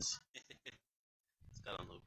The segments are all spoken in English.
Yes. Sekarang loop.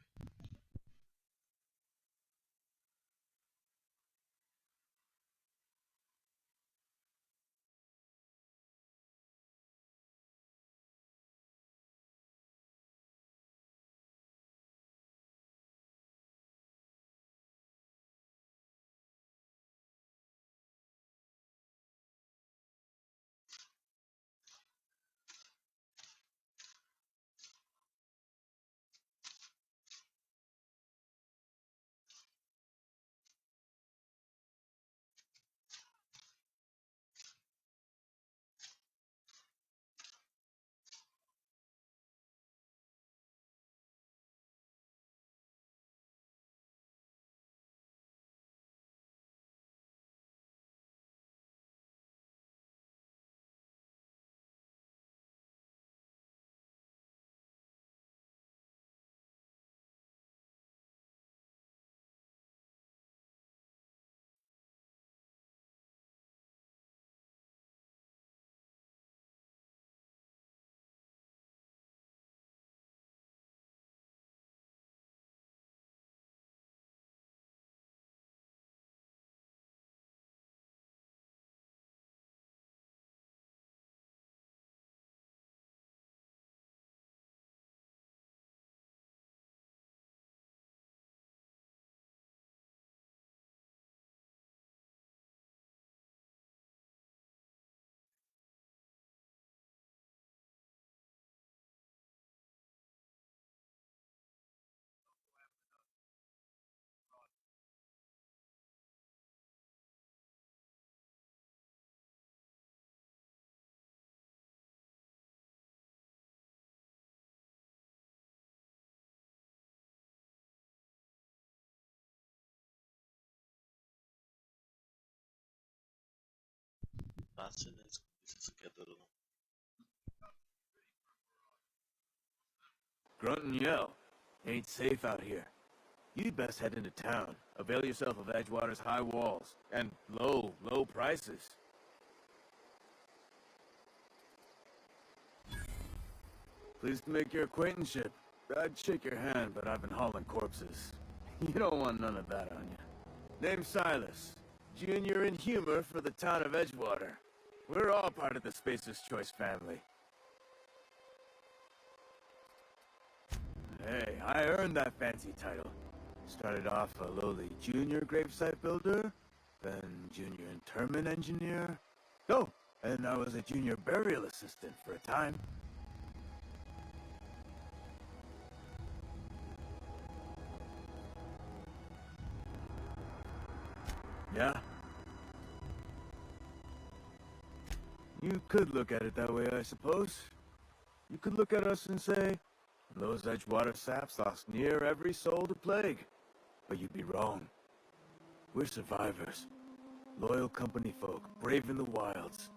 Pasin is bisa together. Grunt and yell. Ain't safe out here. You'd best head into town. Avail yourself of Edgewater's high walls and low prices. Pleased to make your acquaintanceship. I'd shake your hand, but I've been hauling corpses. You don't want none of that on you. Name's Silas. Junior in humor for the town of Edgewater. We're all part of the Spacer's Choice family. Hey, I earned that fancy title. Started off a lowly junior gravesite builder, then junior interment engineer. Oh, and I was a junior burial assistant for a time. Yeah? You could look at it that way, I suppose. You could look at us and say, those Edgewater saps lost near every soul to plague. But you'd be wrong. We're survivors. Loyal company folk, braving the wilds.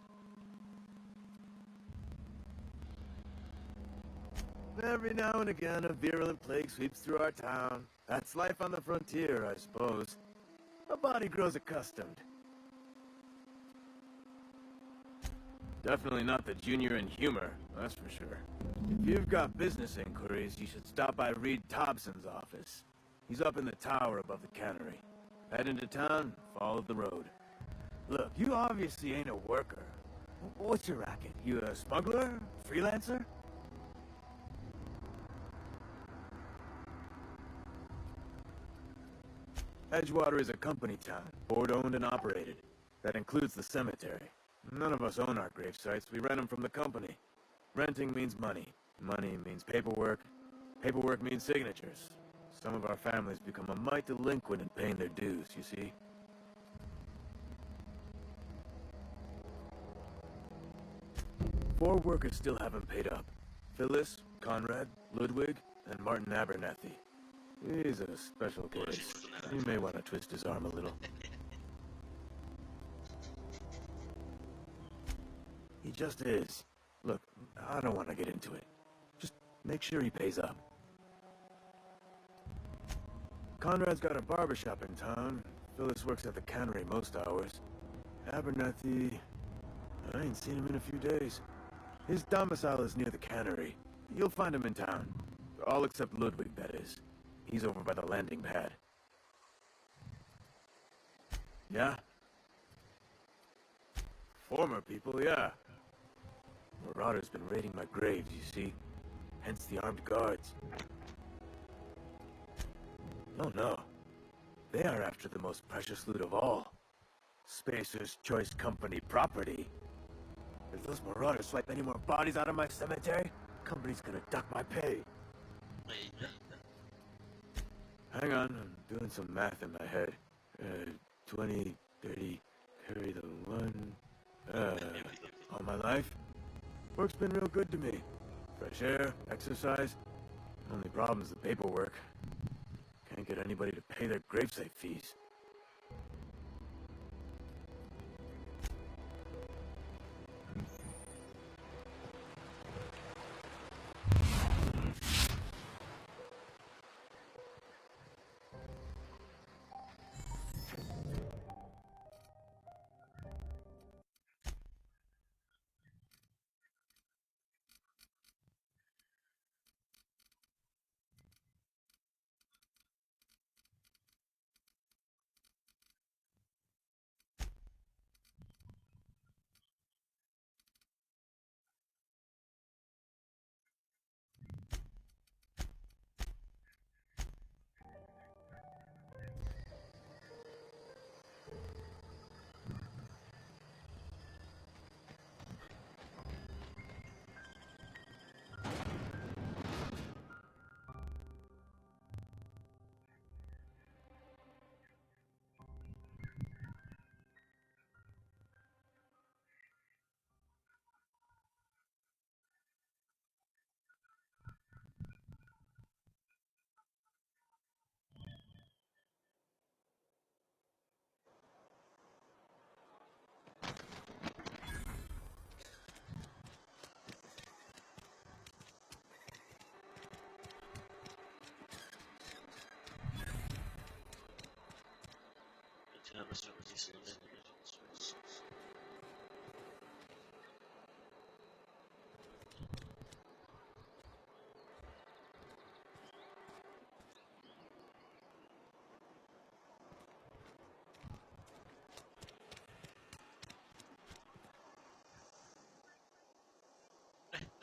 Every now and again, a virulent plague sweeps through our town. That's life on the frontier, I suppose. A body grows accustomed. Definitely not the junior in humor, that's for sure. If you've got business inquiries, you should stop by Reed Thompson's office. He's up in the tower above the cannery. Head into town, follow the road. Look, you obviously ain't a worker. What's your racket? You a smuggler? Freelancer? Edgewater is a company town, board-owned and operated. That includes the cemetery. None of us own our grave sites, we rent them from the company. Renting means money. Money means paperwork. Paperwork means signatures. Some of our families become a mite delinquent in paying their dues, you see. Four workers still haven't paid up. Phyllis, Conrad, Ludwig, and Martin Abernathy. He's a special case. You may want to twist his arm a little. He just is. Look, I don't want to get into it. Just make sure he pays up. Conrad's got a barbershop in town. Phyllis works at the cannery most hours. Abernathy... I ain't seen him in a few days. His domicile is near the cannery. You'll find him in town. All except Ludwig, that is. He's over by the landing pad. Yeah? Former people, yeah. Marauders been raiding my graves, you see. Hence the armed guards. No, no. They are after the most precious loot of all. Spacer's Choice Company property. If those marauders swipe any more bodies out of my cemetery, company's gonna duck my pay. Hang on, I'm doing some math in my head. 20, 30, carry the one... all my life? Work's been real good to me. Fresh air, exercise. Only problem's the paperwork. Can't get anybody to pay their gravesite fees.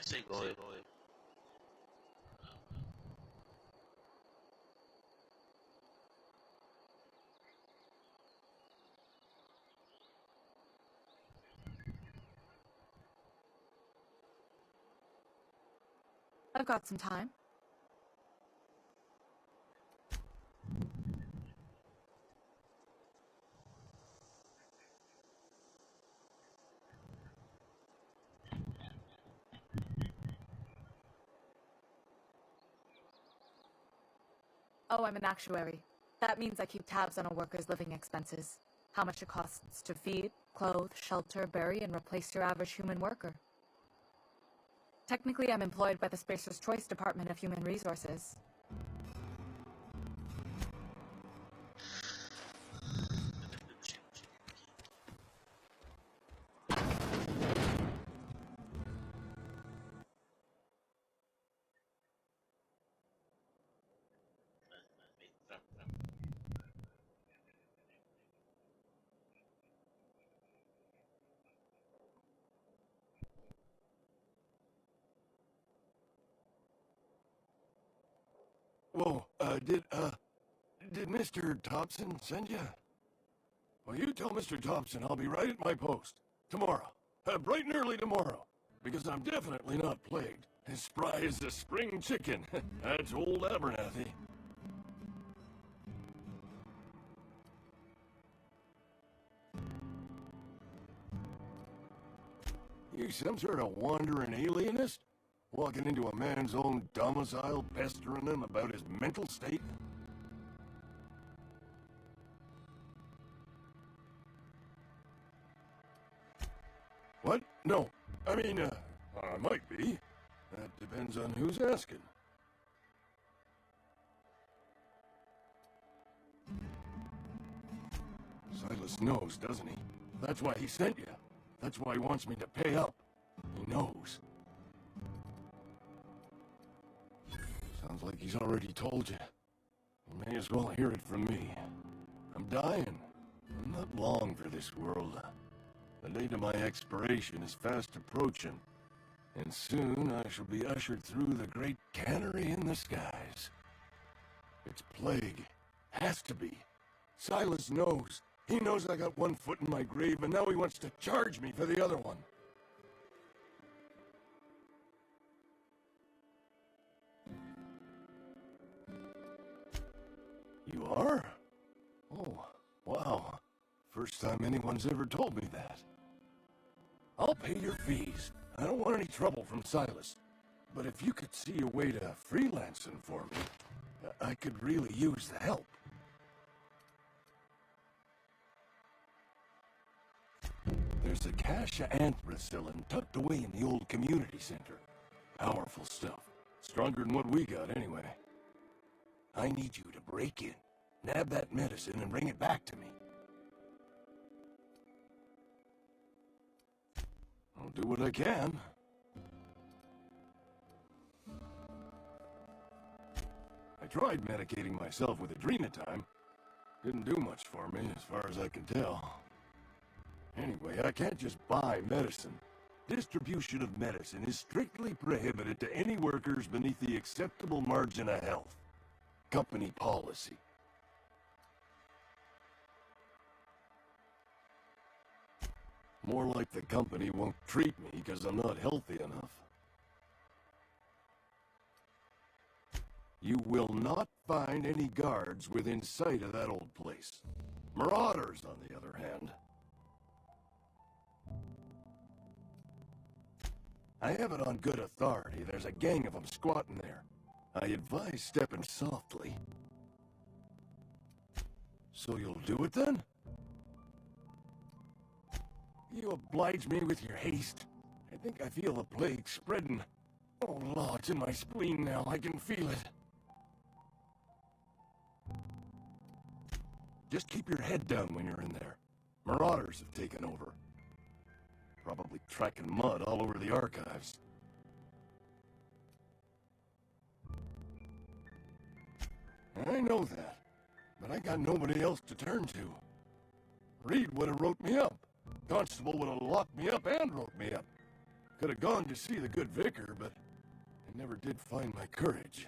Say boy. I've got some time. Oh, I'm an actuary. That means I keep tabs on a worker's living expenses. How much it costs to feed, clothe, shelter, bury, and replace your average human worker. Technically, I'm employed by the Spacer's Choice Department of Human Resources. Whoa, did Mr. Thompson send you? Well, you tell Mr. Thompson I'll be right at my post. Tomorrow. Bright and early tomorrow. Because I'm definitely not plagued. As spry as a spring chicken. That's old Abernathy. You some sort of wandering alienist? Walking into a man's own domicile, pestering him about his mental state? What? No. I mean, I might be. That depends on who's asking. Silas knows, doesn't he? That's why he sent you. That's why he wants me to pay up. He knows. he's already told you. You may as well hear it from me. I'm dying. I'm not long for this world. The date of my expiration is fast approaching, and soon I shall be ushered through the great cannery in the skies. It's plague. Has to be. Silas knows. He knows I got one foot in my grave, and now he wants to charge me for the other one. You are? Oh, wow. First time anyone's ever told me that. I'll pay your fees. I don't want any trouble from Silas. But if you could see a way to freelancing for me, I could really use the help. There's a cache of anthracillin tucked away in the old community center. Powerful stuff. Stronger than what we got, anyway. I need you to break in, nab that medicine, and bring it back to me. I'll do what I can. I tried medicating myself with adrenatime. Didn't do much for me, as far as I can tell. Anyway, I can't just buy medicine. Distribution of medicine is strictly prohibited to any workers beneath the acceptable margin of health. Company policy. More like the company won't treat me because I'm not healthy enough. You will not find any guards within sight of that old place. Marauders, on the other hand. I have it on good authority. There's a gang of them squatting there. I advise stepping softly. So you'll do it then? You oblige me with your haste. I think I feel the plague spreading. Oh, Lord, it's in my spleen now. I can feel it. Just keep your head down when you're in there. Marauders have taken over. Probably tracking mud all over the archives. I know that, but I got nobody else to turn to. Reed would have wrote me up. Constable would have locked me up and wrote me up. Could have gone to see the good vicar, but I never did find my courage.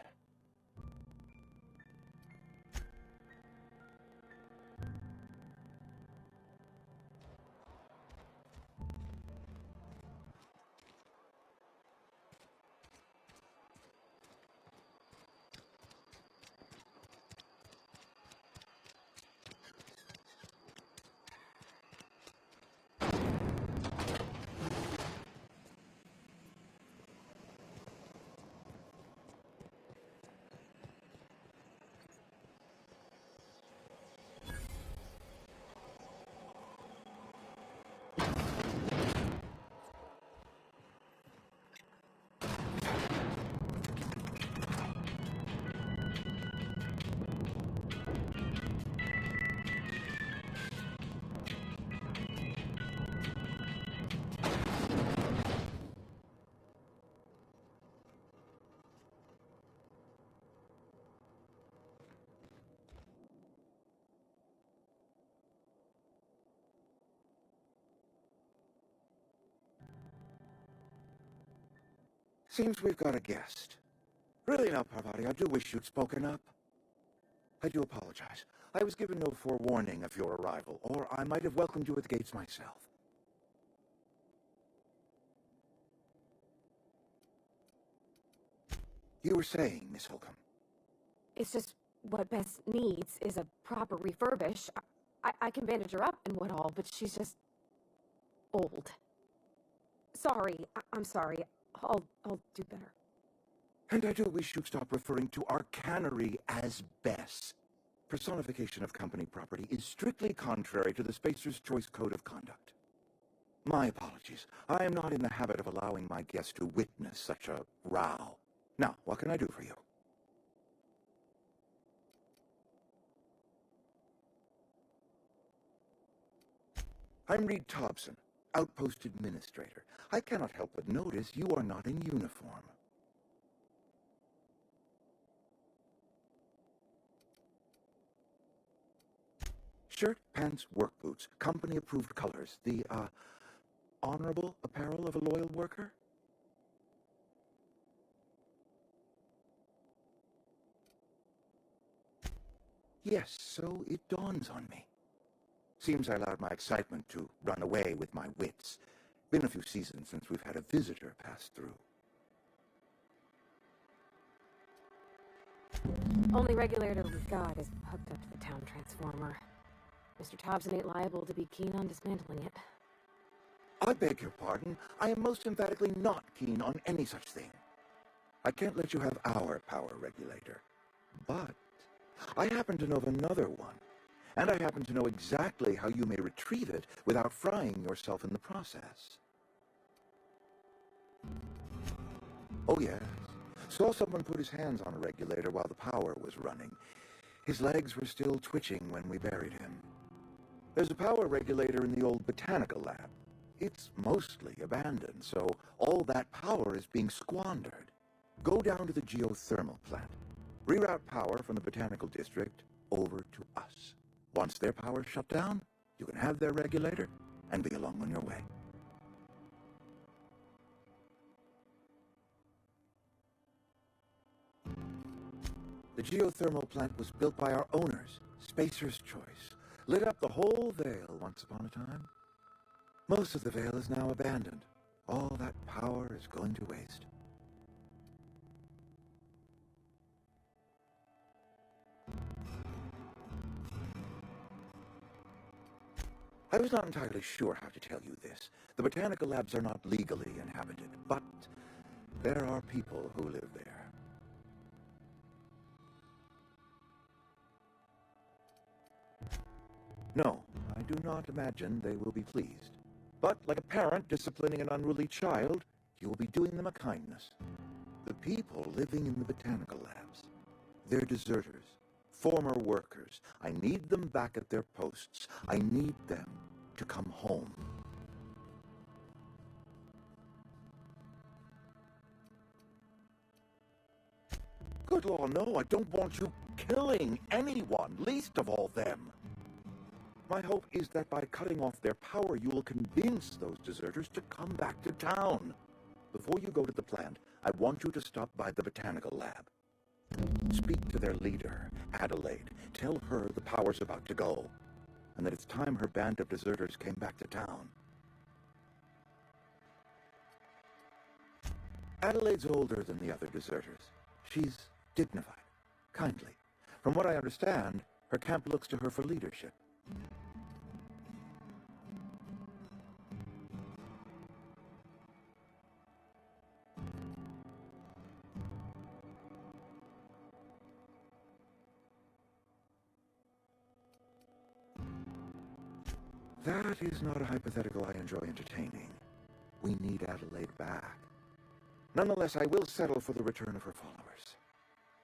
Seems we've got a guest. Really now, Parvati, I do wish you'd spoken up. I do apologize. I was given no forewarning of your arrival, or I might have welcomed you at the gates myself. You were saying, Miss Holcomb. It's just what Bess needs is a proper refurbish. I can bandage her up and what all, but she's just old. Sorry, I'm sorry. I'll do better. And I do wish you'd stop referring to our cannery as Bess. Personification of company property is strictly contrary to the Spacer's Choice Code of Conduct. My apologies. I am not in the habit of allowing my guests to witness such a row. Now, what can I do for you? I'm Reed Thompson, Outpost Administrator. I cannot help but notice you are not in uniform. Shirt, pants, work boots, company-approved colors. The, honorable apparel of a loyal worker? Yes, so it dawns on me. Seems I allowed my excitement to run away with my wits. Been a few seasons since we've had a visitor pass through. Only regulator we've got is hooked up to the town transformer. Mr. Thompson ain't liable to be keen on dismantling it. I beg your pardon. I am most emphatically not keen on any such thing. I can't let you have our power regulator. But I happen to know of another one. And I happen to know exactly how you may retrieve it without frying yourself in the process. Oh, yes. Saw someone put his hands on a regulator while the power was running. His legs were still twitching when we buried him. There's a power regulator in the old botanical lab. It's mostly abandoned, so all that power is being squandered. Go down to the geothermal plant. Reroute power from the botanical district over to us. Once their power's shut down, you can have their regulator and be along on your way. The geothermal plant was built by our owners, Spacer's Choice. Lit up the whole Vale once upon a time. Most of the Vale is now abandoned. All that power is going to waste. I was not entirely sure how to tell you this. The botanical labs are not legally inhabited, but there are people who live there. No, I do not imagine they will be pleased. But like a parent disciplining an unruly child, you will be doing them a kindness. The people living in the botanical labs, they're deserters, former workers. I need them back at their posts. I need them to come home. Good Lord, no, I don't want you killing anyone, least of all them. My hope is that by cutting off their power, you will convince those deserters to come back to town. Before you go to the plant, I want you to stop by the botanical lab. Speak to their leader, Adelaide. Tell her the power's about to go, and that it's time her band of deserters came back to town. Adelaide's older than the other deserters. She's dignified, kindly. From what I understand, her camp looks to her for leadership. That is not a hypothetical I enjoy entertaining. We need Adelaide back. Nonetheless, I will settle for the return of her followers.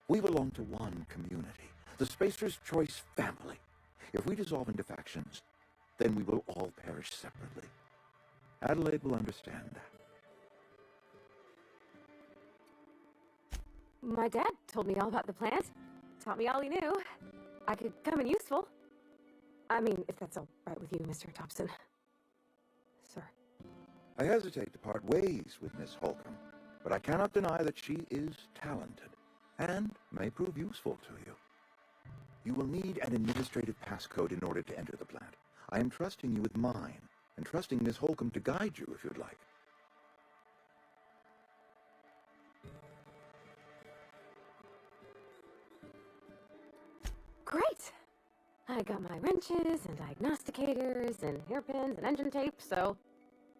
We belong to one community, the Spacer's Choice family. If we dissolve into factions, then we will all perish separately. Adelaide will understand that. My dad told me all about the plant. Taught me all he knew. I could come in useful. I mean, if that's all right with you, Mr. Thompson. Sir. I hesitate to part ways with Miss Holcomb, but I cannot deny that she is talented and may prove useful to you. You will need an administrative passcode in order to enter the plant. I am trusting you with mine, and trusting Miss Holcomb to guide you if you'd like. Great! I got my wrenches and diagnosticators and hairpins and engine tape, so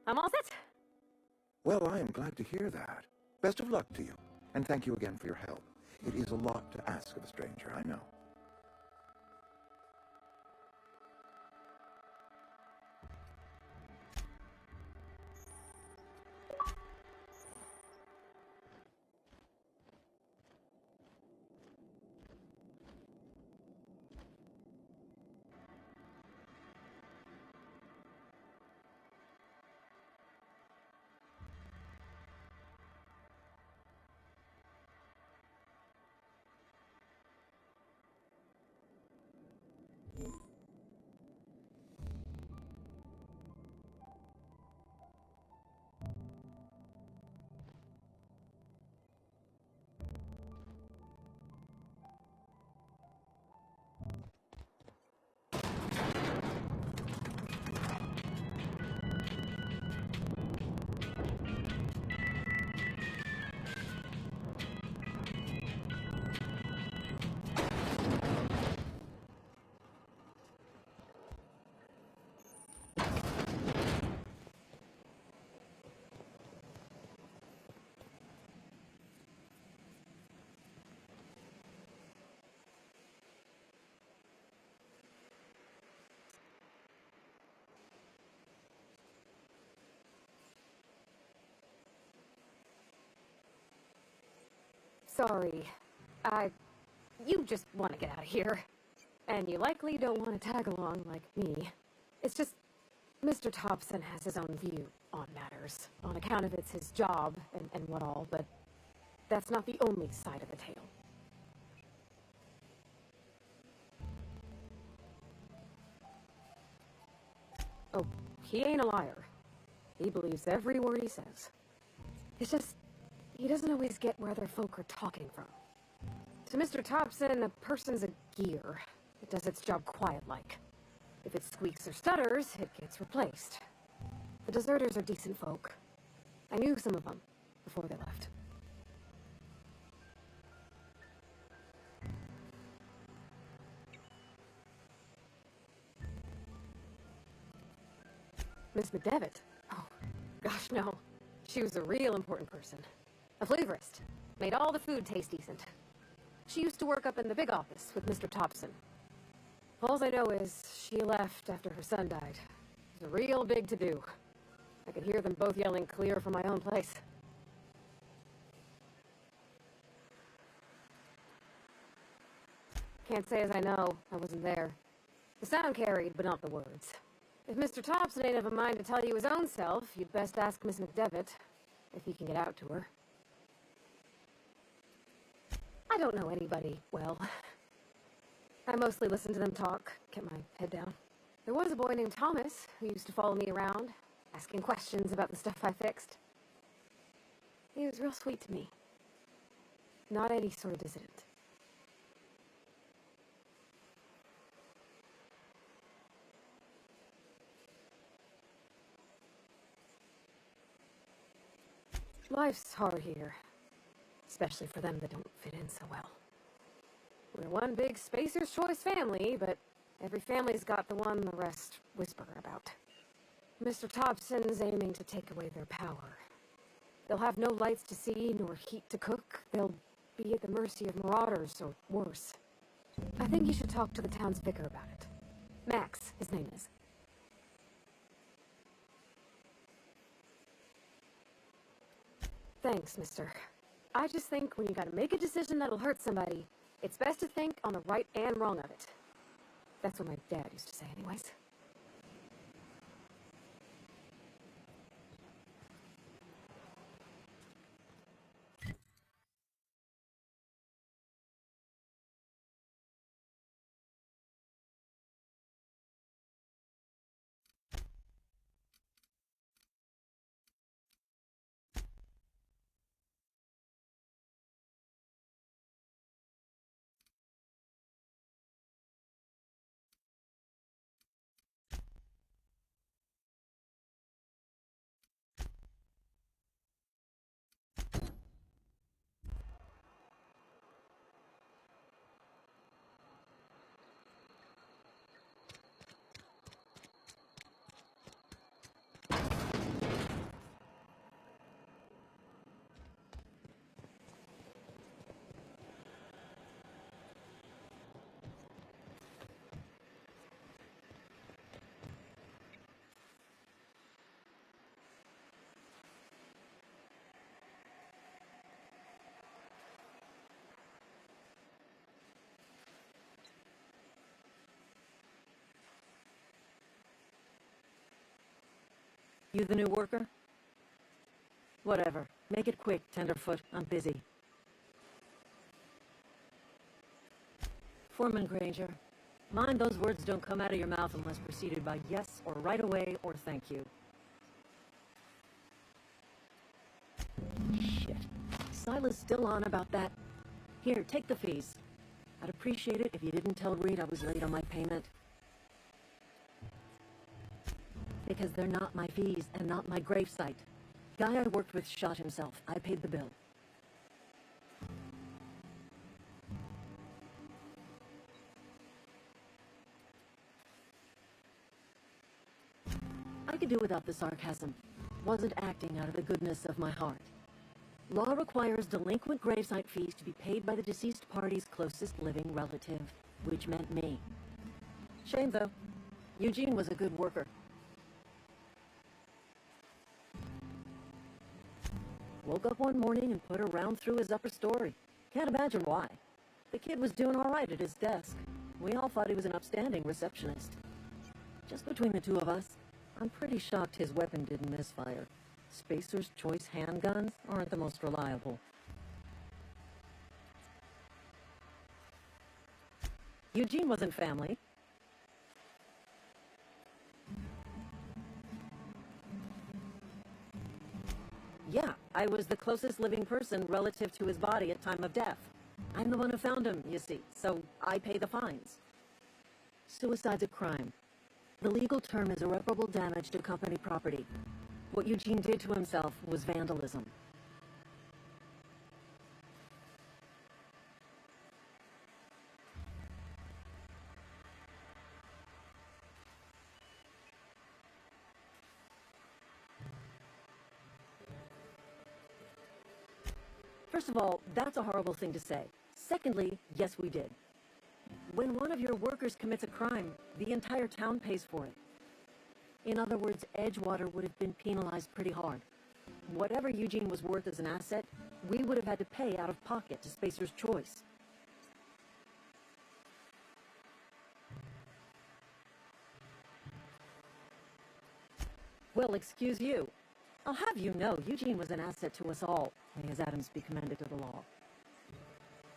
I'm all set. Well, I am glad to hear that. Best of luck to you, and thank you again for your help. It is a lot to ask of a stranger, I know. sorry. You just want to get out of here. And you likely don't want to tag along like me. It's just, Mr. Thompson has his own view on matters, on account of it's his job and what all, but that's not the only side of the tale. Oh, he ain't a liar. He believes every word he says. It's just, he doesn't always get where other folk are talking from. To Mr. Thompson, a person's a gear. It does its job quiet-like. If it squeaks or stutters, it gets replaced. The deserters are decent folk. I knew some of them before they left. Miss McDevitt? Oh, gosh, no. She was a real important person. A flavorist. Made all the food taste decent. She used to work up in the big office with Mr. Thompson. All I know is she left after her son died. It was a real big to-do. I could hear them both yelling clear from my own place. Can't say as I know. I wasn't there. The sound carried, but not the words. If Mr. Thompson ain't of a mind to tell you his own self, you'd best ask Miss McDevitt, if he can get out to her. I don't know anybody well. I mostly listen to them talk, kept my head down. There was a boy named Thomas who used to follow me around, asking questions about the stuff I fixed. He was real sweet to me. Not any sort of dissident. Life's hard here, especially for them that don't fit in so well. We're one big Spacer's Choice family, but every family's got the one the rest whisper about. Mr. Thompson's aiming to take away their power. They'll have no lights to see, nor heat to cook. They'll be at the mercy of marauders, or worse. I think you should talk to the town's vicar about it. Max, his name is. Thanks, mister. I just think when you gotta make a decision that'll hurt somebody, it's best to think on the right and wrong of it. That's what my dad used to say anyways. You the new worker? Whatever. Make it quick, Tenderfoot. I'm busy. Foreman Granger, mind those words don't come out of your mouth unless preceded by yes or right away or thank you. Shit. Silas still on about that? Here, take the fees. I'd appreciate it if you didn't tell Reed I was late on my payment. Because they're not my fees and not my gravesite. Guy I worked with shot himself. I paid the bill. I could do without the sarcasm. Wasn't acting out of the goodness of my heart. Law requires delinquent gravesite fees to be paid by the deceased party's closest living relative, which meant me. Shame, though. Eugene was a good worker. Woke up one morning and put a round through his upper story. Can't imagine why. The kid was doing all right at his desk. We all thought he was an upstanding receptionist. Just between the two of us, I'm pretty shocked his weapon didn't misfire. Spacer's Choice handguns aren't the most reliable. Eugene wasn't family. Yeah, I was the closest living person relative to his body at time of death. I'm the one who found him, you see, so I pay the fines. Suicide's a crime. The legal term is irreparable damage to company property. What Eugene did to himself was vandalism. First of all, that's a horrible thing to say. Secondly, yes, we did. When one of your workers commits a crime, the entire town pays for it. In other words, Edgewater would have been penalized pretty hard. Whatever Eugene was worth as an asset, we would have had to pay out of pocket to Spacer's Choice. Well, excuse you. I'll have you know, Eugene was an asset to us all. May his atoms be commended to the law.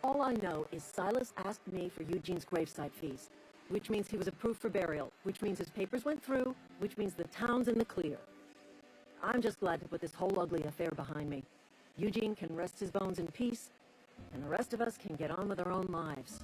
All I know is Silas asked me for Eugene's gravesite fees, which means he was approved for burial, which means his papers went through, which means the town's in the clear. I'm just glad to put this whole ugly affair behind me. Eugene can rest his bones in peace, and the rest of us can get on with our own lives.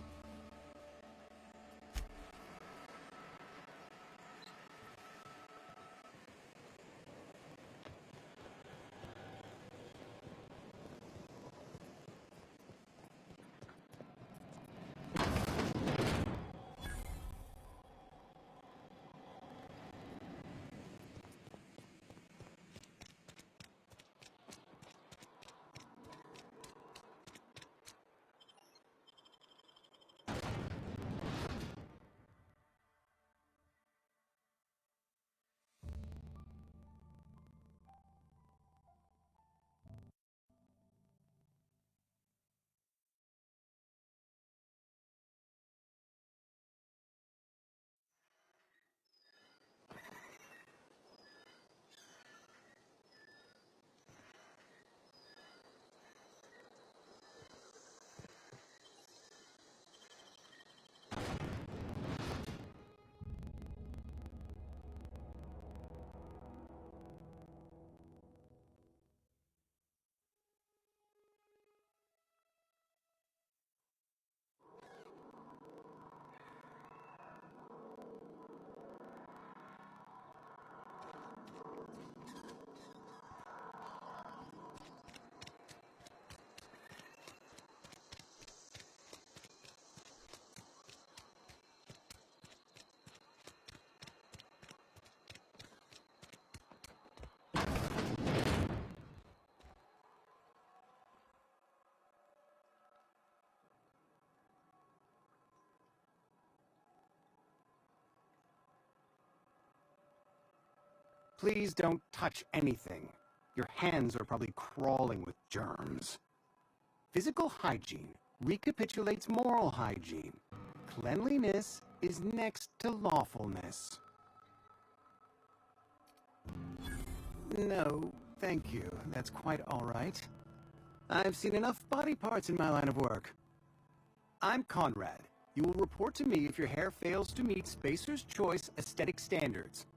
Please don't touch anything. Your hands are probably crawling with germs. Physical hygiene recapitulates moral hygiene. Cleanliness is next to lawfulness. No, thank you. That's quite all right. I've seen enough body parts in my line of work. I'm Conrad. You will report to me if your hair fails to meet Spacer's Choice aesthetic standards.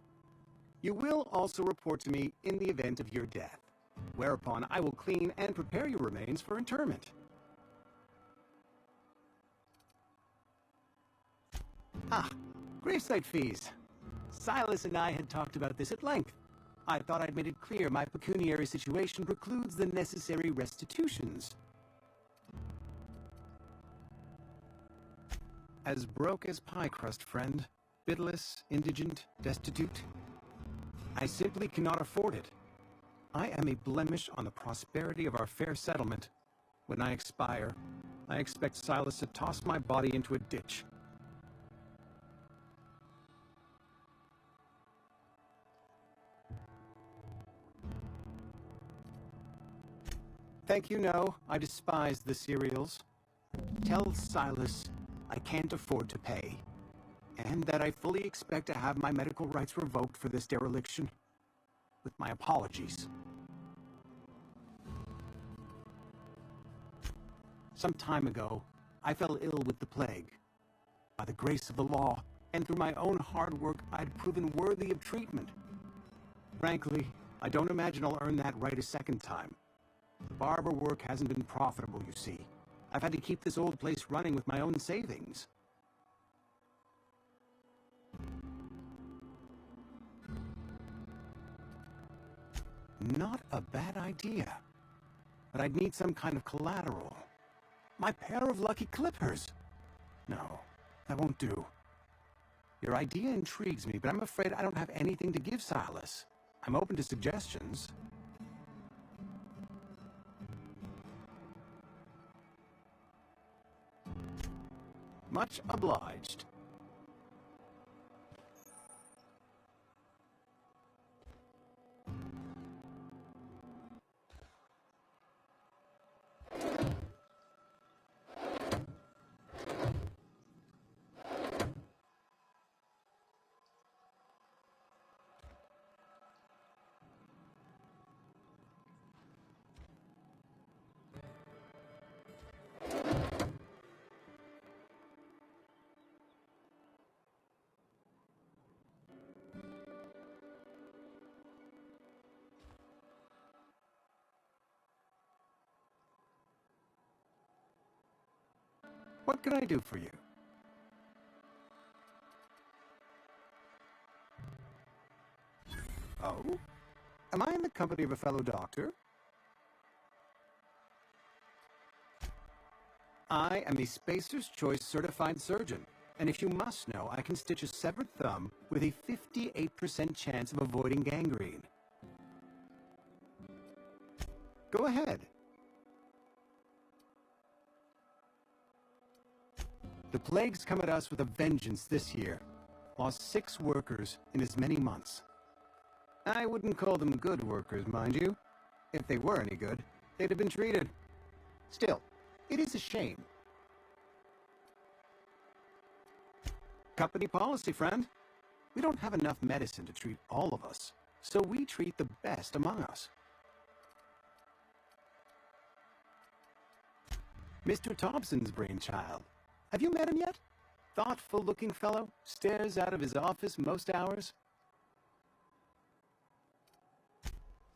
You will also report to me in the event of your death, whereupon I will clean and prepare your remains for interment. Ah, gravesite fees. Silas and I had talked about this at length. I thought I'd made it clear my pecuniary situation precludes the necessary restitutions. As broke as pie crust, friend. Bidless, indigent, destitute. I simply cannot afford it. I am a blemish on the prosperity of our fair settlement. When I expire, I expect Silas to toss my body into a ditch. thank you, no. I despise the cereals. Tell Silas I can't afford to pay, and that I fully expect to have my medical rights revoked for this dereliction. With my apologies. Some time ago, I fell ill with the plague. By the grace of the law, and through my own hard work, I'd proven worthy of treatment. Frankly, I don't imagine I'll earn that right a second time. The barber work hasn't been profitable, you see. I've had to keep this old place running with my own savings. Not a bad idea. But I'd need some kind of collateral. My pair of lucky clippers! No, that won't do. Your idea intrigues me, but I'm afraid I don't have anything to give Silas. I'm open to suggestions. Much obliged. What can I do for you? Oh? Am I in the company of a fellow doctor? I am the Spacer's Choice certified surgeon, and if you must know, I can stitch a severed thumb with a 58% chance of avoiding gangrene. Go ahead. The plague's come at us with a vengeance this year. Lost 6 workers in as many months. I wouldn't call them good workers, mind you. If they were any good, they'd have been treated. Still, it is a shame. Company policy, friend. We don't have enough medicine to treat all of us, so we treat the best among us. Mr. Thompson's brainchild. Have you met him yet? Thoughtful-looking fellow, stares out of his office most hours.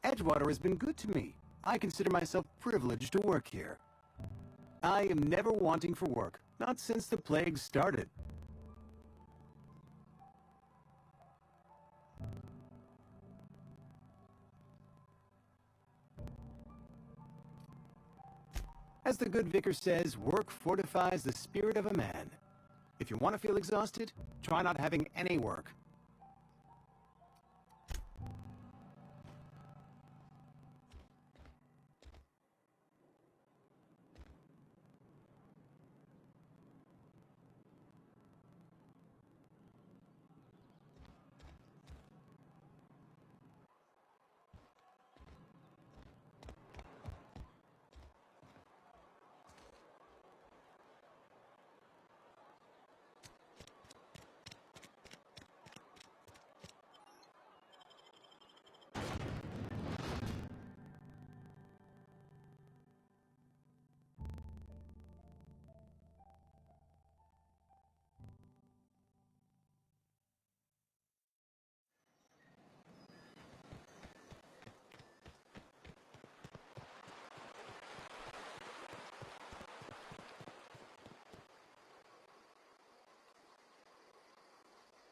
Edgewater has been good to me. I consider myself privileged to work here. I am never wanting for work, not since the plague started. As the good vicar says, work fortifies the spirit of a man. If you want to feel exhausted, try not having any work.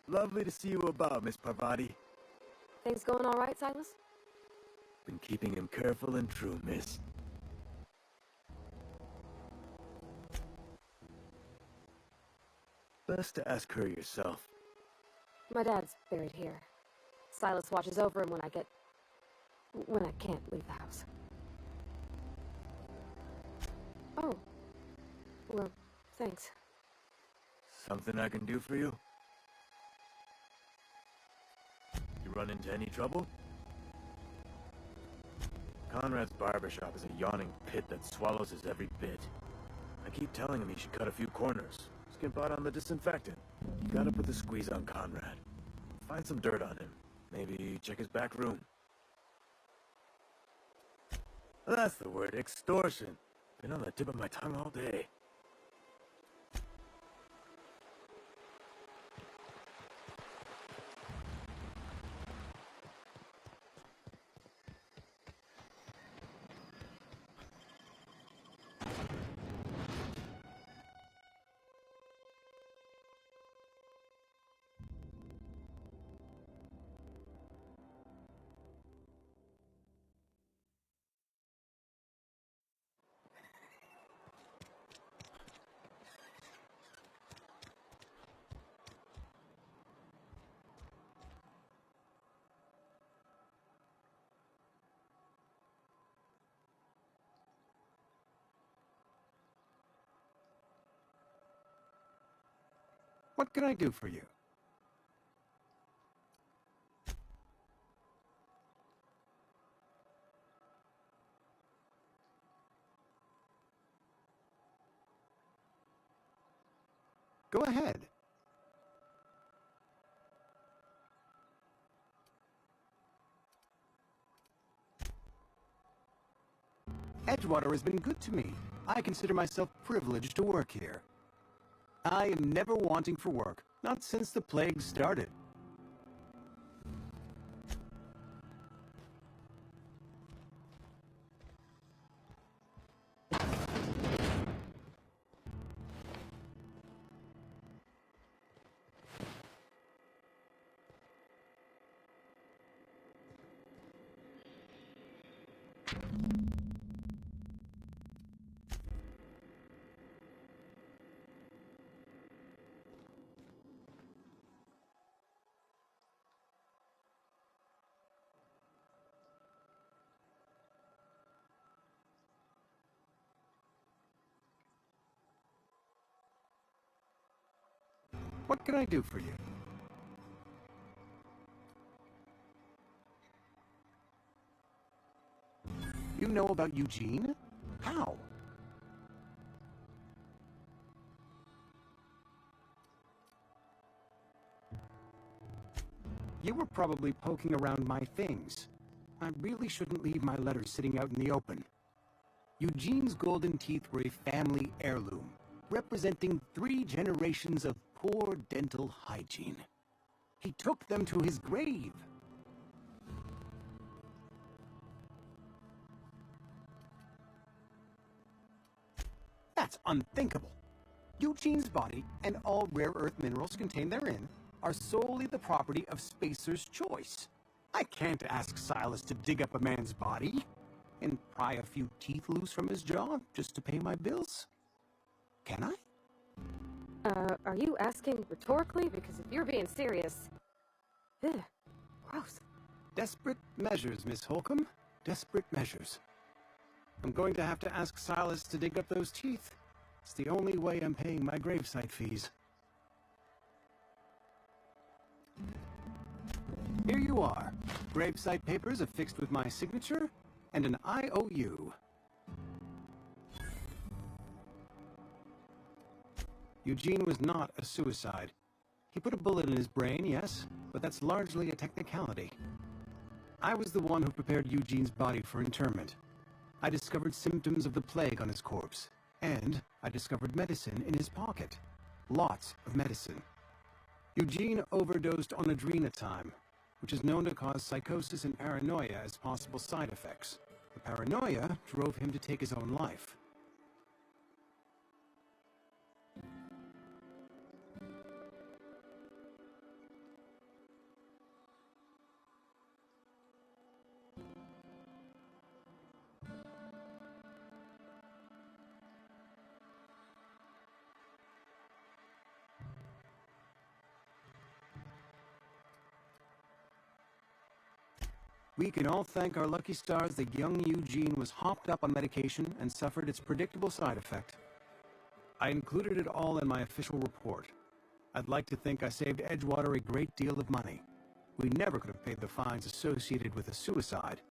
Lovely to see you about, Miss Parvati. Things going all right, Silas? Been keeping him careful and true, miss. Best to ask her yourself. My dad's buried here. Silas watches over him when I can't leave the house. Oh. Well, thanks. Something I can do for you? You run into any trouble? Conrad's barbershop is a yawning pit that swallows his every bit. I keep telling him he should cut a few corners. Skimp out on the disinfectant. You gotta put the squeeze on Conrad. Find some dirt on him. Maybe check his back room. That's the word, extortion. Been on the tip of my tongue all day. What can I do for you? Go ahead. Edgewater has been good to me. I consider myself privileged to work here. I am never wanting for work, not since the plague started. What can I do for you? You know about Eugene? How? You were probably poking around my things. I really shouldn't leave my letters sitting out in the open. Eugene's golden teeth were a family heirloom, representing 3 generations of poor dental hygiene. He took them to his grave. That's unthinkable. Eugene's body and all rare earth minerals contained therein are solely the property of Spacer's Choice. I can't ask Silas to dig up a man's body and pry a few teeth loose from his jaw just to pay my bills. Can I? Are you asking rhetorically? Because if you're being serious... Ugh, gross. Desperate measures, Miss Holcomb. Desperate measures. I'm going to have to ask Silas to dig up those teeth. It's the only way I'm paying my gravesite fees. Here you are. Gravesite papers affixed with my signature and an IOU. Eugene was not a suicide. He put a bullet in his brain, yes, but that's largely a technicality. I was the one who prepared Eugene's body for interment. I discovered symptoms of the plague on his corpse, and I discovered medicine in his pocket. Lots of medicine. Eugene overdosed on adrenatime, which is known to cause psychosis and paranoia as possible side effects. The paranoia drove him to take his own life. We can all thank our lucky stars that young Eugene was hopped up on medication and suffered its predictable side effect. I included it all in my official report. I'd like to think I saved Edgewater a great deal of money. We never could have paid the fines associated with a suicide.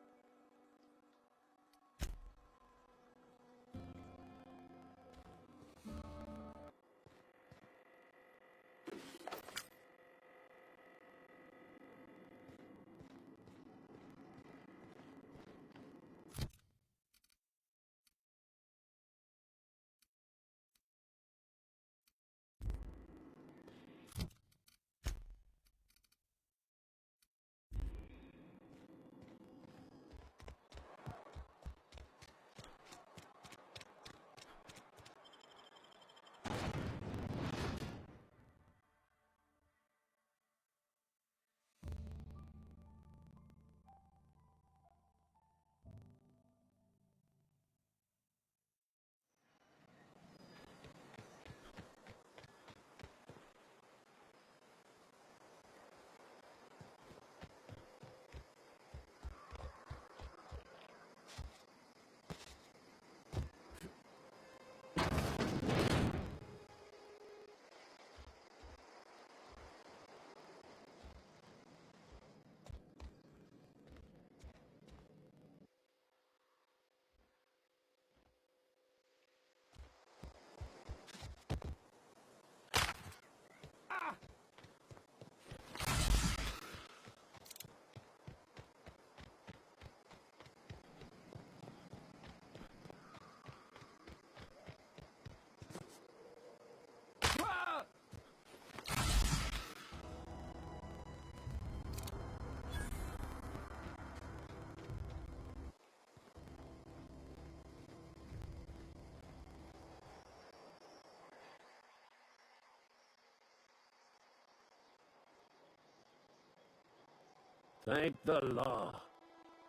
Thank the law.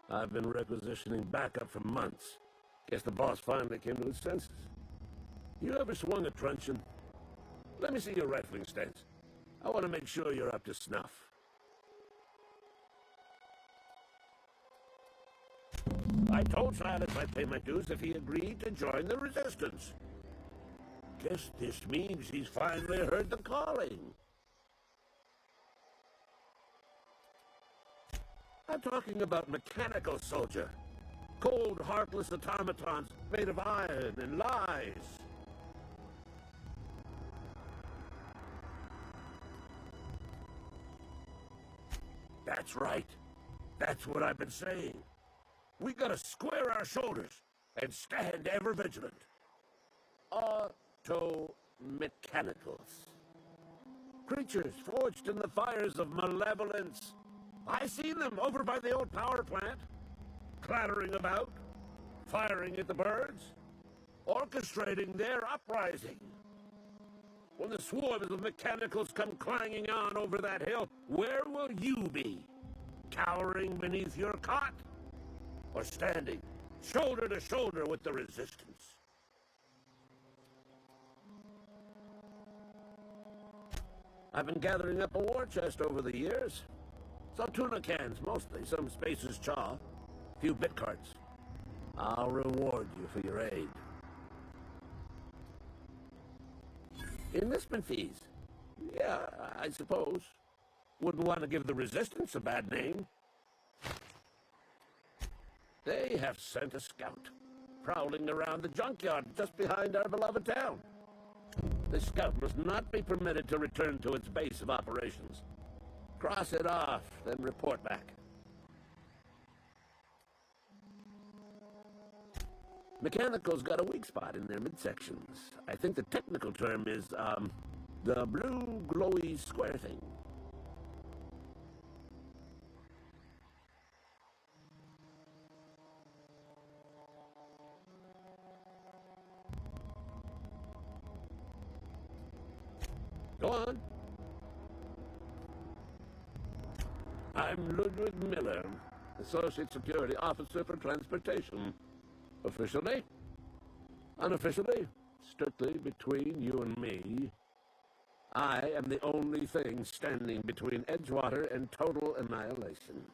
I've been requisitioning backup for months. Guess the boss finally came to his senses. You ever swung a truncheon? Let me see your rifling stance. I want to make sure you're up to snuff. I told Silas I'd pay my dues if he agreed to join the resistance. Guess this means he's finally heard the calling. I'm talking about mechanical soldier. Cold, heartless automatons made of iron and lies. That's right. That's what I've been saying. We gotta square our shoulders and stand ever vigilant. Auto-mechanicals. Creatures forged in the fires of malevolence. I seen them over by the old power plant, clattering about, firing at the birds, orchestrating their uprising. When the swarms of mechanicals come clanging on over that hill, where will you be? Cowering beneath your cot? Or standing shoulder to shoulder with the resistance? I've been gathering up a war chest over the years. Some tuna cans, mostly. Some Spacer's chaw. A few bit carts. I'll reward you for your aid. Enlistment fees. Yeah, I suppose. Wouldn't want to give the resistance a bad name. They have sent a scout, prowling around the junkyard just behind our beloved town. This scout must not be permitted to return to its base of operations. Cross it off, then report back. Mechanicals got a weak spot in their midsections. I think the technical term is, the blue glowy square thing. Go on. I'm Ludwig Miller, Associate Security Officer for Transportation. Officially? Unofficially? Strictly between you and me. I am the only thing standing between Edgewater and total annihilation.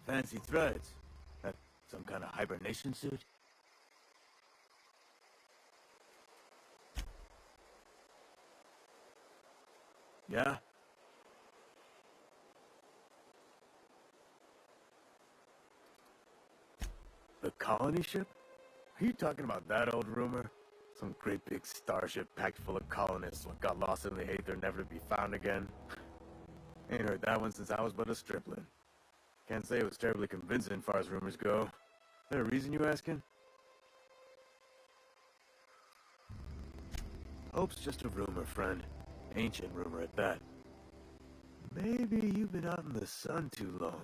Fancy threads. That some kind of hibernation suit? Yeah? The colony ship? Are you talking about that old rumor? Some great big starship packed full of colonists what got lost in the aether never to be found again? Ain't heard that one since I was but a stripling. Can't say it was terribly convincing far as rumors go. Is there a reason you asking? Hope's just a rumor, friend. Ancient rumor at that. Maybe you've been out in the sun too long.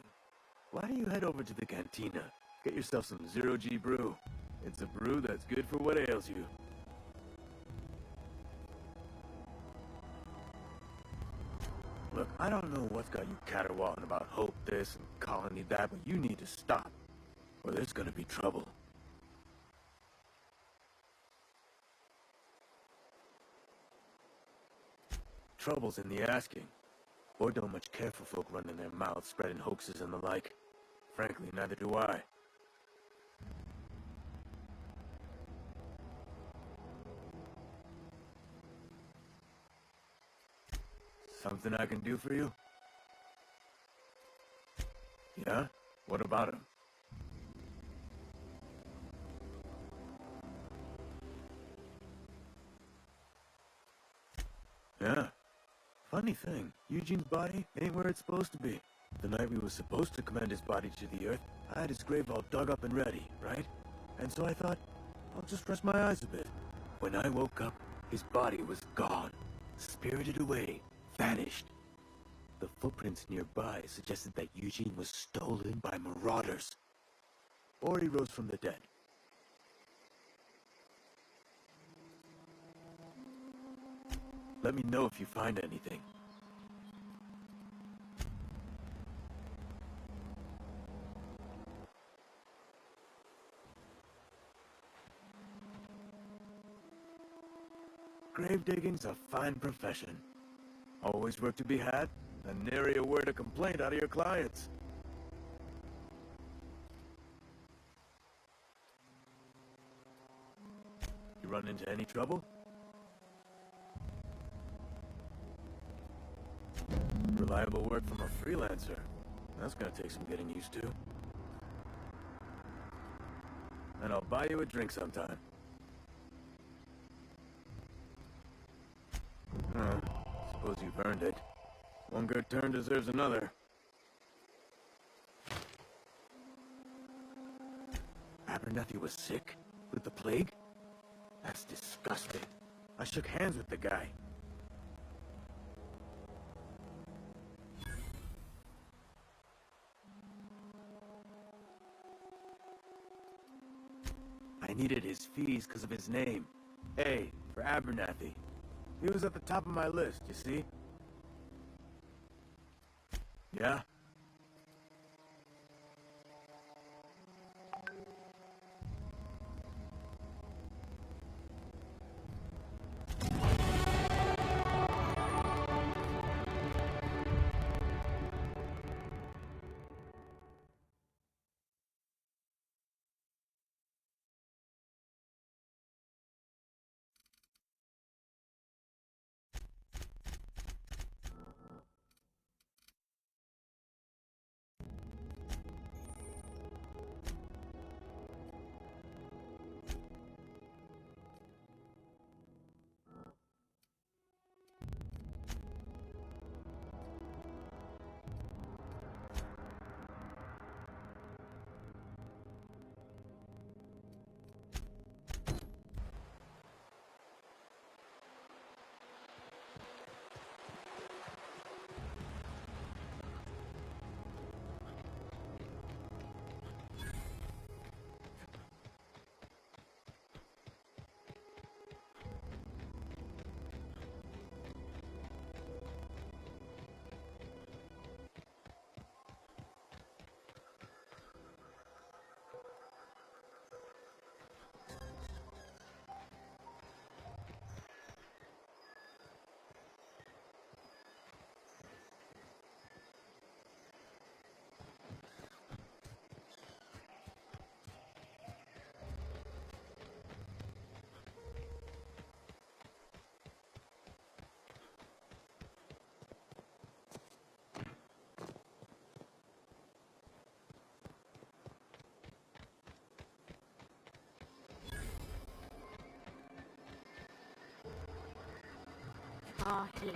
Why don't you head over to the cantina? Get yourself some zero-G brew. It's a brew that's good for what ails you. Look, I don't know what's got you caterwauling about Hope this and Colony that, but you need to stop, or there's gonna be trouble. Trouble's in the asking. Boy don't much care for folk running their mouths, spreading hoaxes and the like. Frankly, neither do I. Something I can do for you? Yeah? What about him? Yeah. Funny thing, Eugene's body ain't where it's supposed to be. The night we was supposed to commend his body to the earth, I had his grave all dug up and ready, right? And so I thought, I'll just rest my eyes a bit. When I woke up, his body was gone. Spirited away. Vanished. The footprints nearby suggested that Eugene was stolen by marauders. Or he rose from the dead. Let me know if you find anything. Grave digging's a fine profession. Always work to be had, and nary a word of complaint out of your clients. You run into any trouble? Reliable work from a freelancer. That's gonna take some getting used to. And I'll buy you a drink sometime. Huh. Suppose you've earned it. One good turn deserves another. Abernathy was sick? With the plague? That's disgusting. I shook hands with the guy. I needed his fees because of his name. A, for Abernathy. He was at the top of my list, you see? Yeah? Aw, here.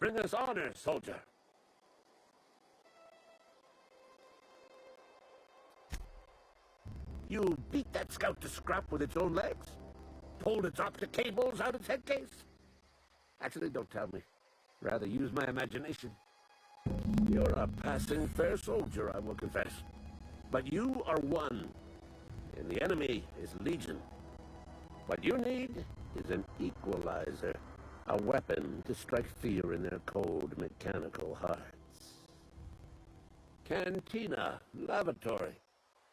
Bring us honor, soldier. You beat that scout to scrap with its own legs? Pulled its optic cables out its head case? Actually, don't tell me. Rather use my imagination. You're a passing fair soldier, I will confess. But you are one, and the enemy is legion. What you need is an equalizer, a weapon to strike fear in their cold, mechanical hearts. Cantina, lavatory,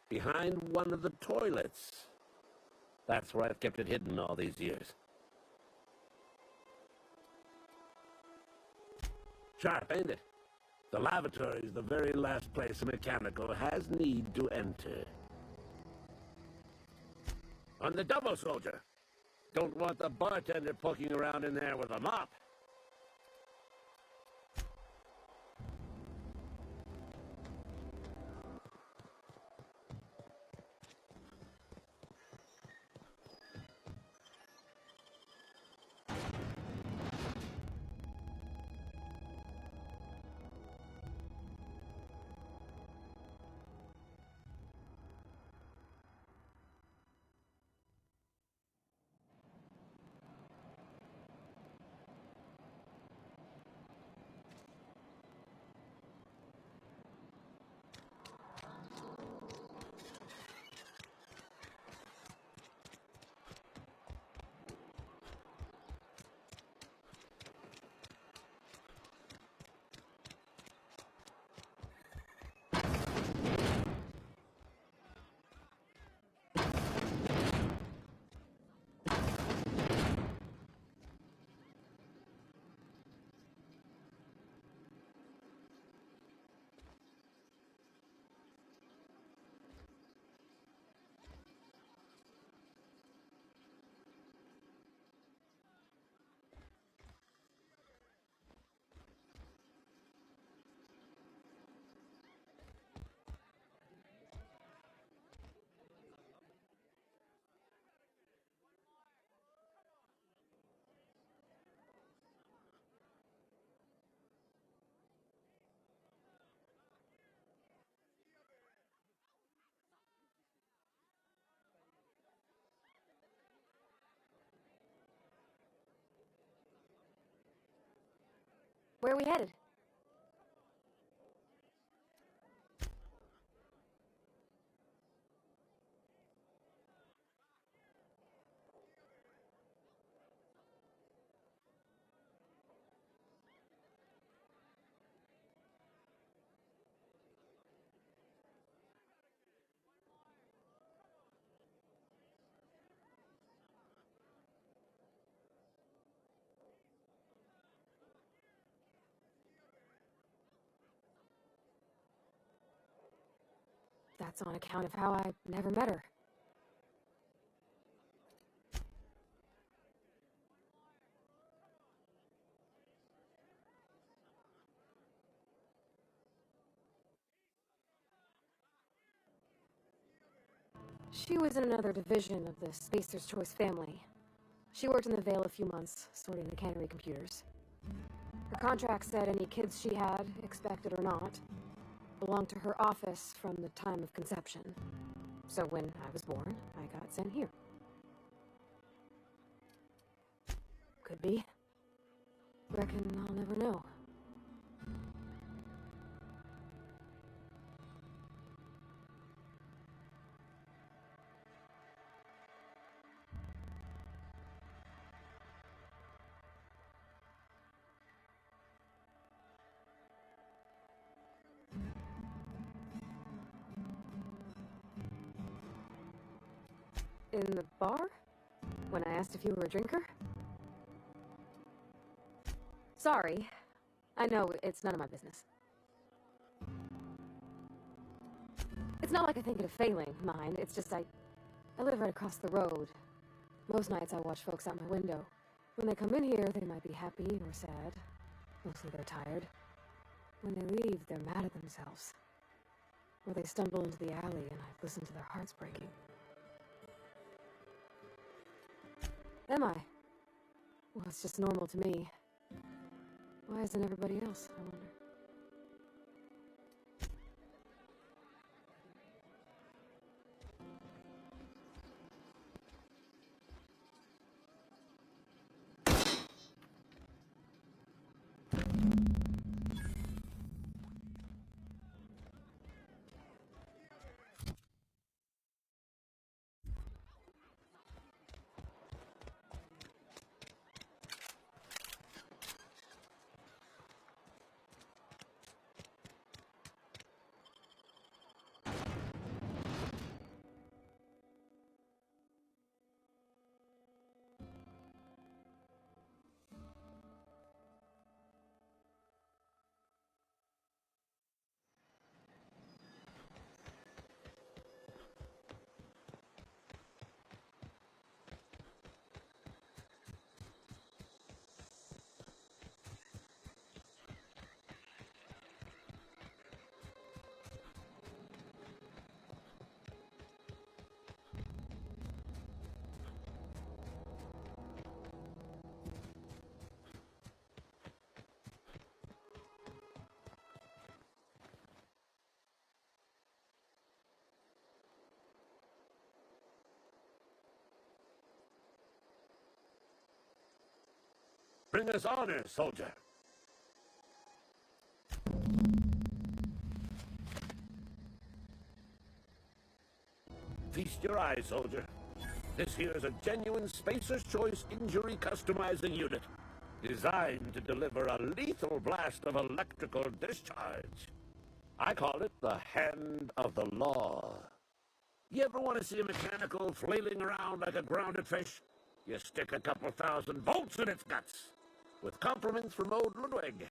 behind one of the toilets. That's where I've kept it hidden all these years. Sharp, ain't it? The lavatory is the very last place a mechanical has need to enter. On the double, soldier. Don't want the bartender poking around in there with a mop. Where are we headed? That's on account of how I never met her. She was in another division of the Spacer's Choice family. She worked in the Vale a few months, sorting the cannery computers. Her contract said any kids she had, expected or not, belonged to her office from the time of conception. So when I was born, I got sent here. Could be. Reckon I'll never know. In the bar? When I asked if you were a drinker? Sorry. I know it's none of my business. It's not like I think it a failing, mind. It's just I live right across the road. Most nights I watch folks out my window. When they come in here, they might be happy or sad. Mostly they're tired. When they leave, they're mad at themselves. Or they stumble into the alley and I listen to their hearts breaking. Am I? Well, it's just normal to me. Why isn't everybody else, I wonder? Bring us honor, soldier. Feast your eyes, soldier. This here is a genuine Spacer's Choice injury customizing unit, designed to deliver a lethal blast of electrical discharge. I call it the Hand of the Law. You ever want to see a mechanical flailing around like a grounded fish? You stick a couple thousand volts in its guts. With compliments from old Ludwig.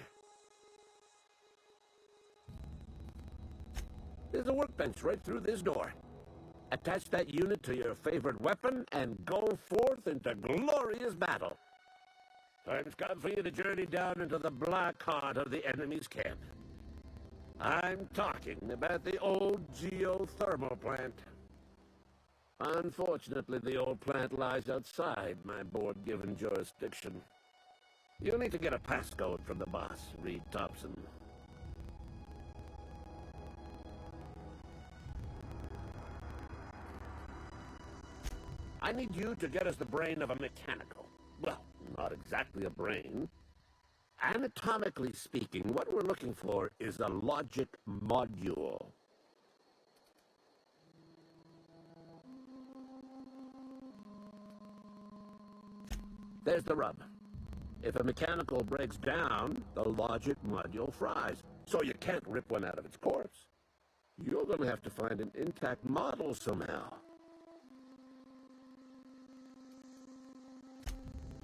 There's a workbench right through this door. Attach that unit to your favorite weapon and go forth into glorious battle. Time's come for you to journey down into the black heart of the enemy's camp. I'm talking about the old geothermal plant. Unfortunately, the old plant lies outside my board-given jurisdiction. You'll need to get a passcode from the boss, Reed Thompson. I need you to get us the brain of a mechanical. Well, not exactly a brain. Anatomically speaking, what we're looking for is a logic module. There's the rub. If a mechanical breaks down, the logic module fries, so you can't rip one out of its corpse. You're going to have to find an intact model somehow.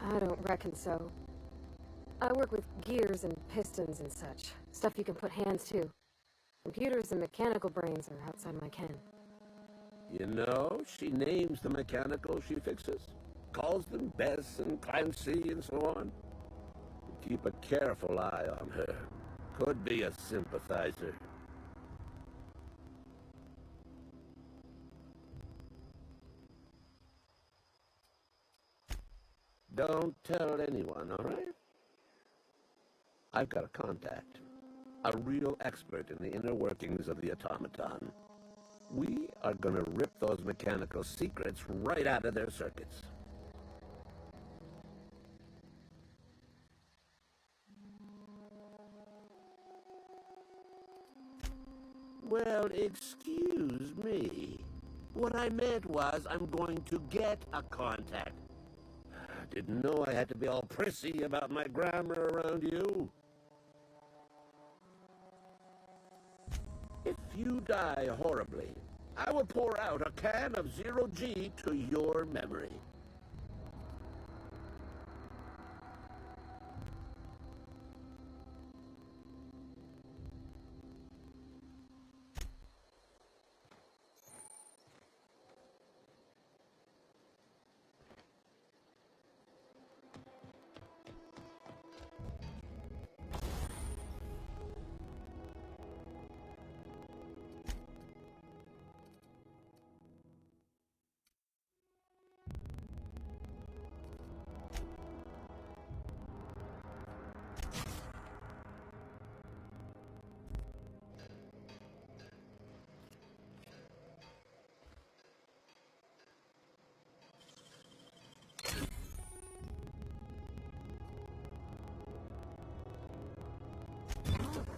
I don't reckon so. I work with gears and pistons and such. Stuff you can put hands to. Computers and mechanical brains are outside my ken. You know, she names the mechanical she fixes. Calls them Bess and Clancy and so on. Keep a careful eye on her. Could be a sympathizer. Don't tell anyone, all right? I've got a contact. A real expert in the inner workings of the automaton. We are gonna rip those mechanical secrets right out of their circuits. Well, excuse me. What I meant was I'm going to get a contact. Didn't know I had to be all prissy about my grammar around you. If you die horribly, I will pour out a can of 0G to your memory.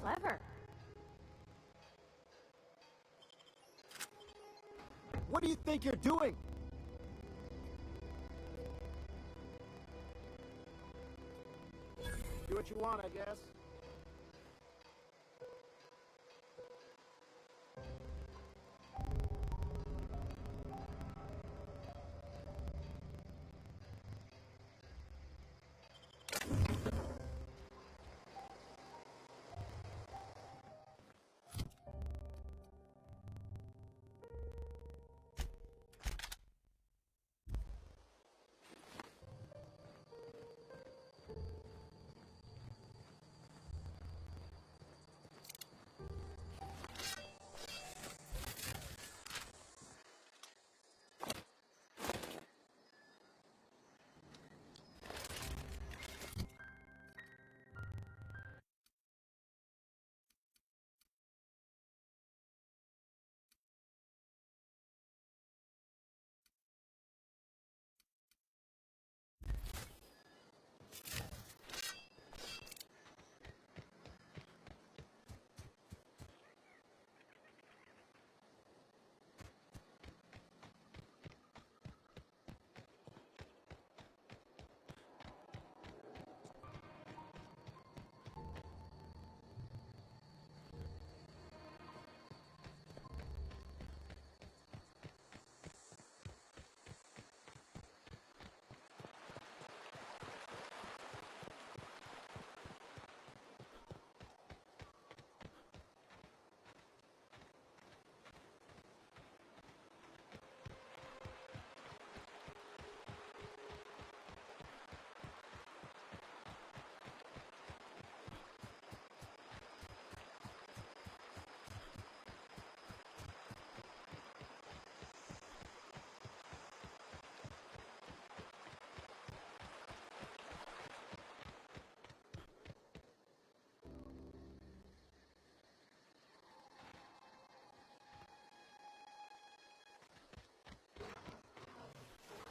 Clever. What do you think you're doing? Do what you want, I guess.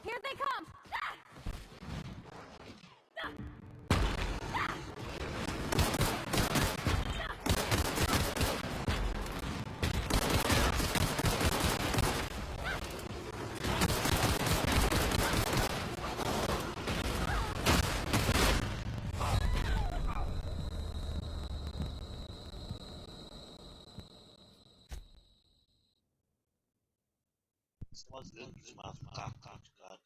Here they come! Isso é umas grandes macacos, cara.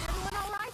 Everyone all right?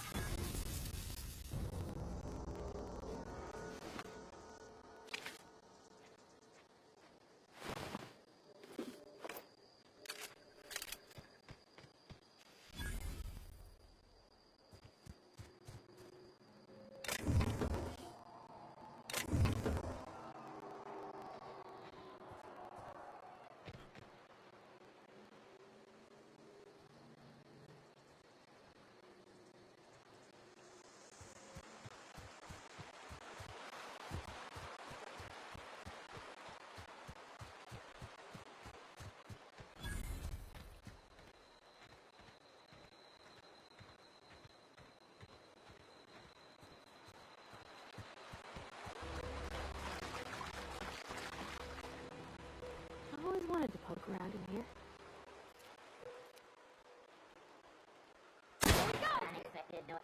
I've always wanted to poke around in here. Unexpected noise.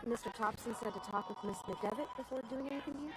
Mr. Thompson said to talk with Miss McDevitt before doing anything here?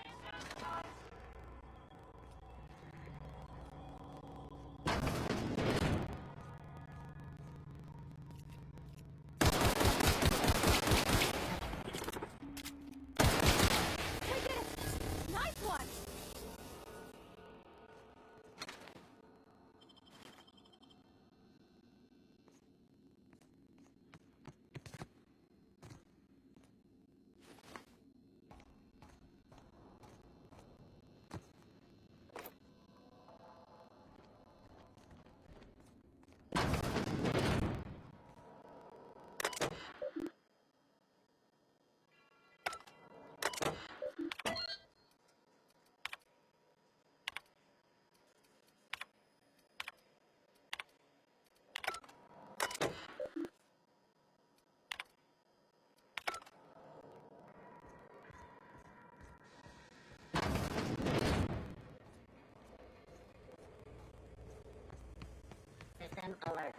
System alert.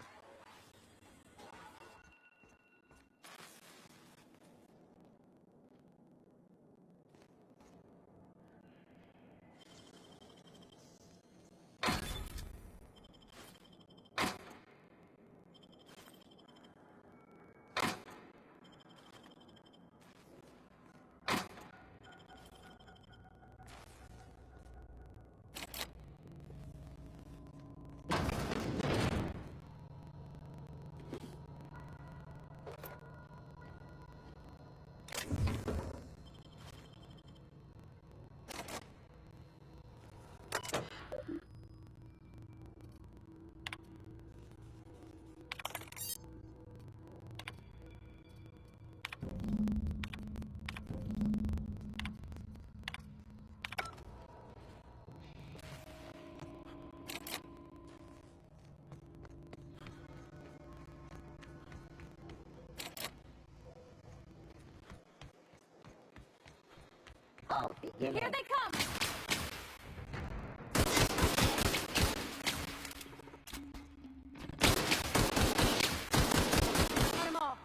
All beginning. Here they come! Cut 'em off.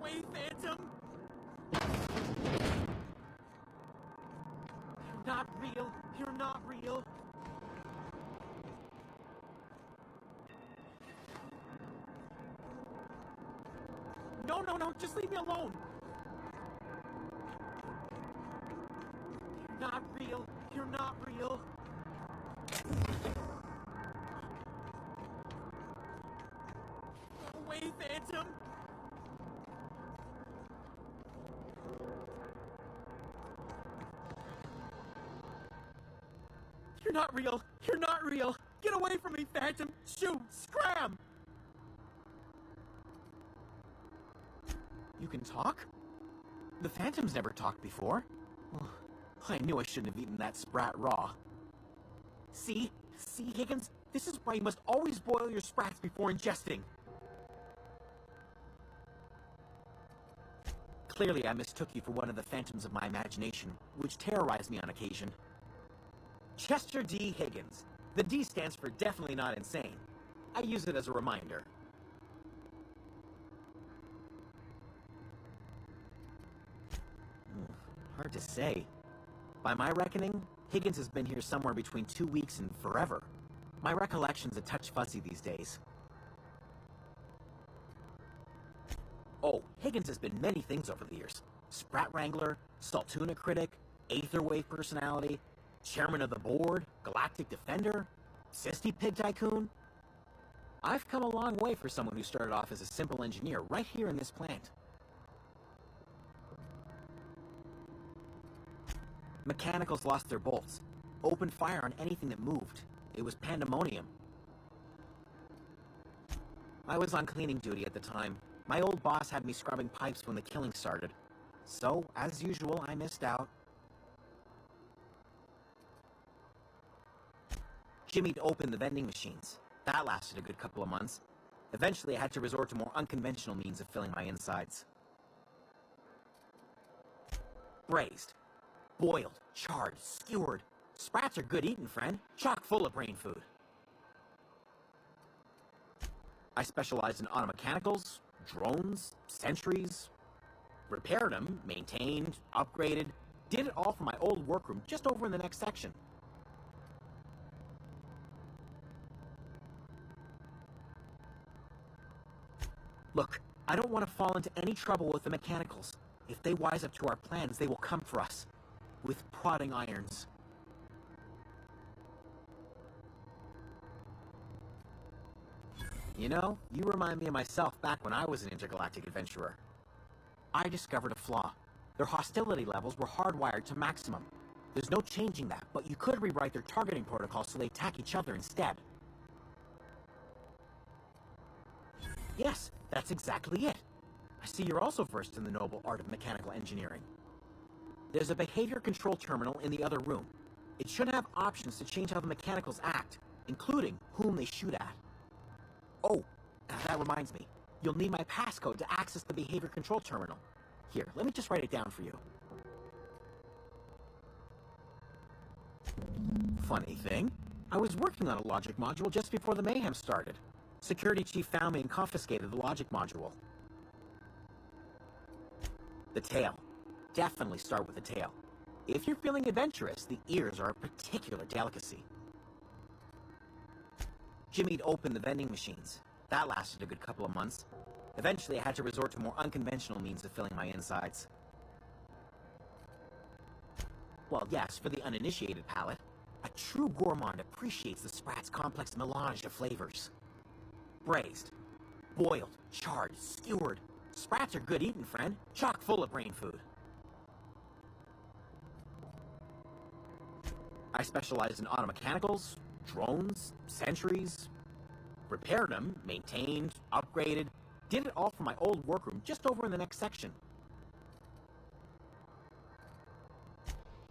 away, Phantom! You're not real. You're not real. No, no, no, just leave me alone. You're not real. You're not real. Go away, Phantom. not real! You're not real! Get away from me, Phantom! Shoot! Scram! You can talk? The Phantom's never talked before. I knew I shouldn't have eaten that sprat raw. See, Higgins? This is why you must always boil your sprats before ingesting. Clearly, I mistook you for one of the phantoms of my imagination, which terrorized me on occasion. Chester D. Higgins. The D stands for definitely not insane. I use it as a reminder. Hard to say. By my reckoning, Higgins has been here somewhere between 2 weeks and forever. My recollection's a touch fuzzy these days. Oh, Higgins has been many things over the years. Sprat Wrangler, Saltuna Critic, Aetherwave Personality, Chairman of the Board, Galactic Defender, Sisty Pig Tycoon. I've come a long way for someone who started off as a simple engineer right here in this plant. Mechanicals lost their bolts, opened fire on anything that moved. It was pandemonium. I was on cleaning duty at the time. My old boss had me scrubbing pipes when the killing started. So, as usual, I missed out. Jimmy'd opened the vending machines. That lasted a good couple of months. Eventually, I had to resort to more unconventional means of filling my insides. Braised. Boiled, charred, skewered. Sprats are good eating, friend. Chock full of brain food. I specialized in automechanicals, drones, sentries. Repaired them, maintained, upgraded. Did it all from my old workroom just over in the next section. Look, I don't want to fall into any trouble with the mechanicals. If they wise up to our plans, they will come for us. With prodding irons. You know, you remind me of myself back when I was an intergalactic adventurer. I discovered a flaw. Their hostility levels were hardwired to maximum. There's no changing that, but you could rewrite their targeting protocol so they attack each other instead. Yes, that's exactly it. I see you're also versed in the noble art of mechanical engineering. There's a behavior control terminal in the other room. It should have options to change how the mechanicals act, including whom they shoot at. Oh, that reminds me. You'll need my passcode to access the behavior control terminal. Here, let me just write it down for you. Funny thing, I was working on a logic module just before the mayhem started. Security chief found me and confiscated the logic module. The tail. Definitely start with the tail. If you're feeling adventurous, the ears are a particular delicacy. Jimmy'd opened the vending machines. That lasted a good couple of months. Eventually, I had to resort to more unconventional means of filling my insides. Well, yes, for the uninitiated palate, a true gourmand appreciates the sprat's complex melange of flavors. Braised, boiled, charred, skewered. Sprats are good eating, friend. Chock full of brain food. I specialized in automechanicals, drones, sentries. Repaired them, maintained, upgraded. Did it all from my old workroom just over in the next section.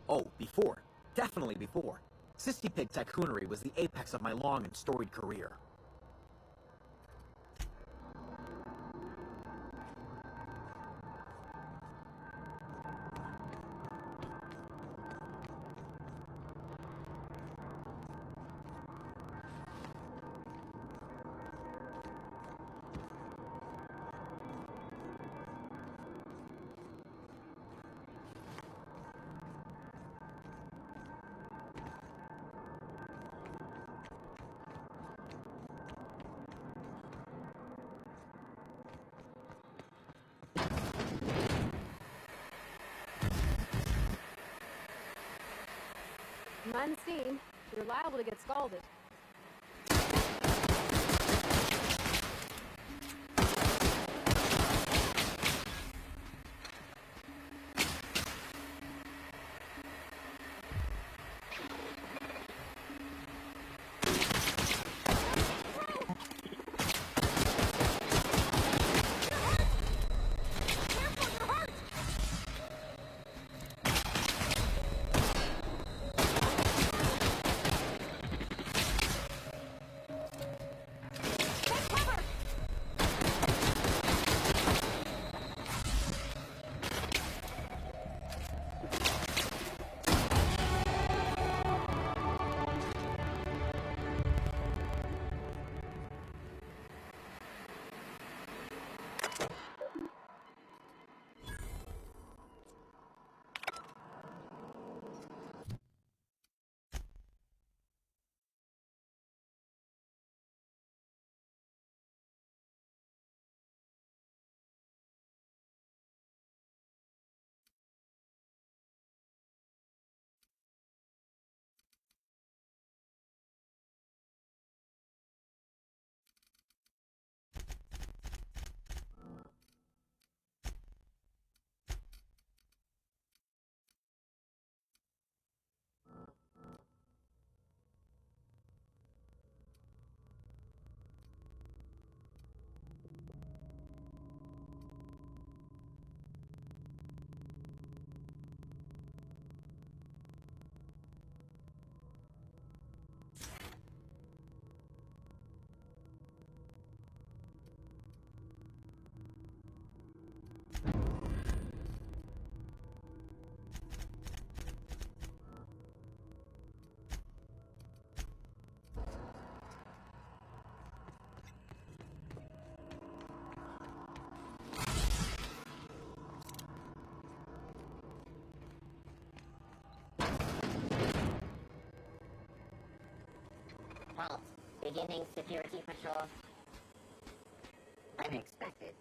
Oh, before. Definitely before. Sisty Pig Tycoonery was the apex of my long and storied career. Mind the steam. You're liable to get scalded. Beginning security patrol. Unexpected.